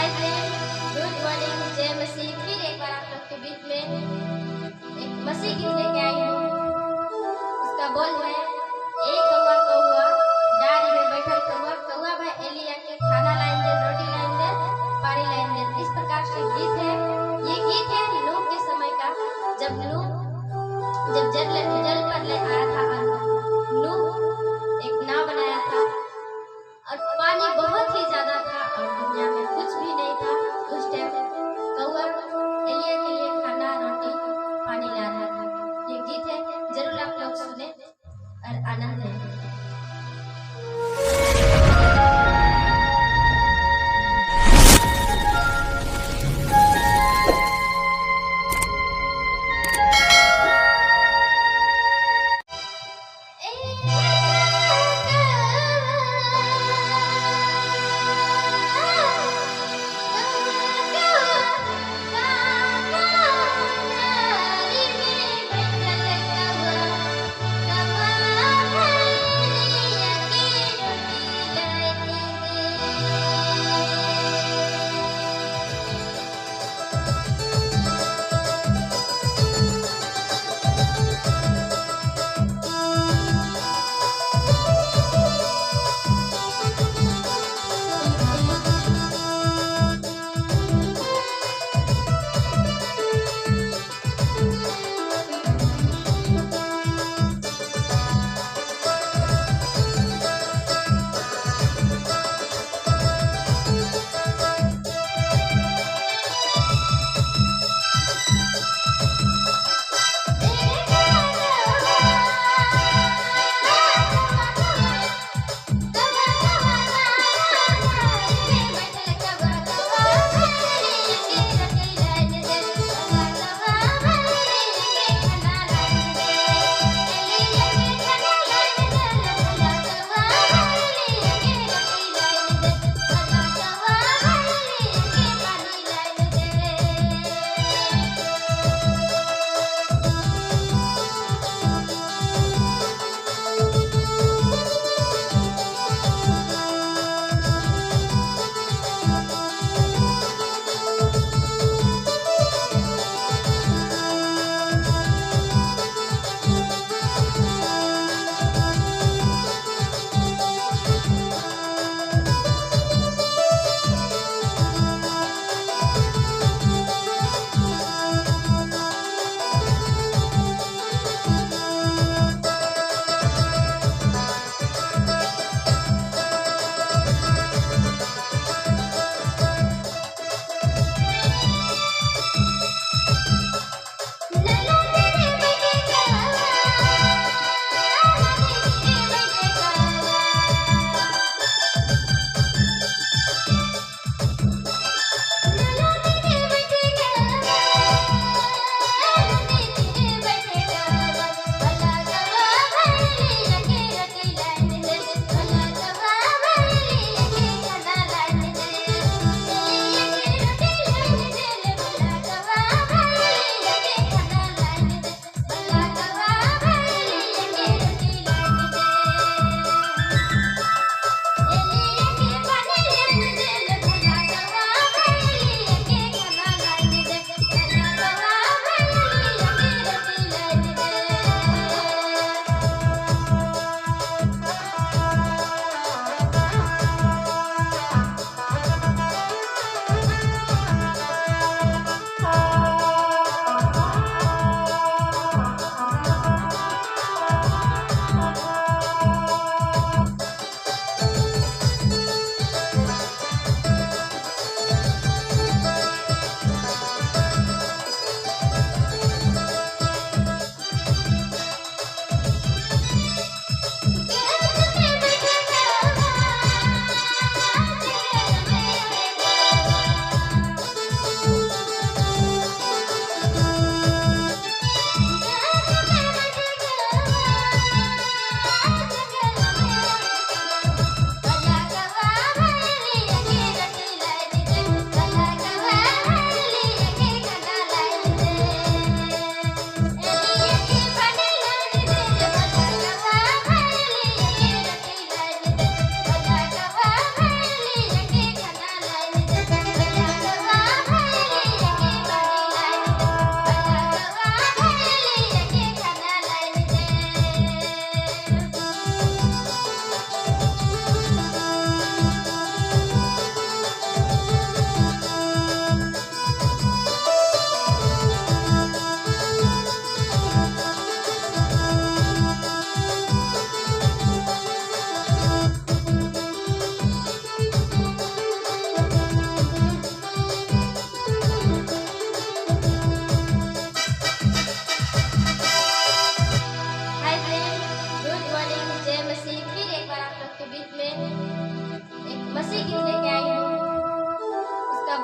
Hi friend, good morning, जय मसीह। फिर एक बार आप लोग के बीच में एक मसीह गीत लेके आई हूँ। उसका बोल है, एक कौवा कौवा डारी में बैठल कौवा, कौवा भाई एलिया के खाना लाइन दे, रोटी लाइन दे, पानी लाइन दे। इस प्रकार से गीत है। ये गीत है नूह के समय का, जब जल पर ले आया था और नूह एक नाव बनाया था और पानी बहुत ही ज्यादा था और दुनिया में कुछ भी नहीं था। उस टाइम कौवा एलिया के लिए खाना, रोटी, पानी ला रहा था। ये गीत है, जरूर आप लोग सुने और आनंद लें।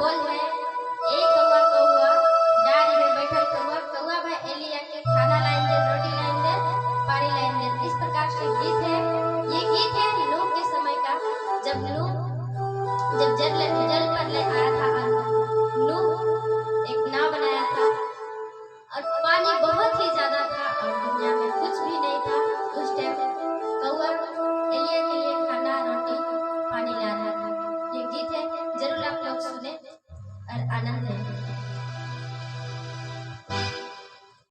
बोल है एक कौवा कौआ डारी में बैठल कौआ कौआ भाई एलिया के खाना लाइन दे रोटी लाइन दे पानी लाइन दे। इस प्रकार से गीत है। ये गीत है नूह के समय का, जब जल पर ले आया था नूह एक नाव बनाया था और पानी बहुत ही ज्यादा था और दुनिया में कुछ भी नहीं था। उस टाइम कौआ एलिया के लिए खाना रोटी पानी ला रहा था। ये गीत है, जरूर आप लोग सुने और आनंद लें।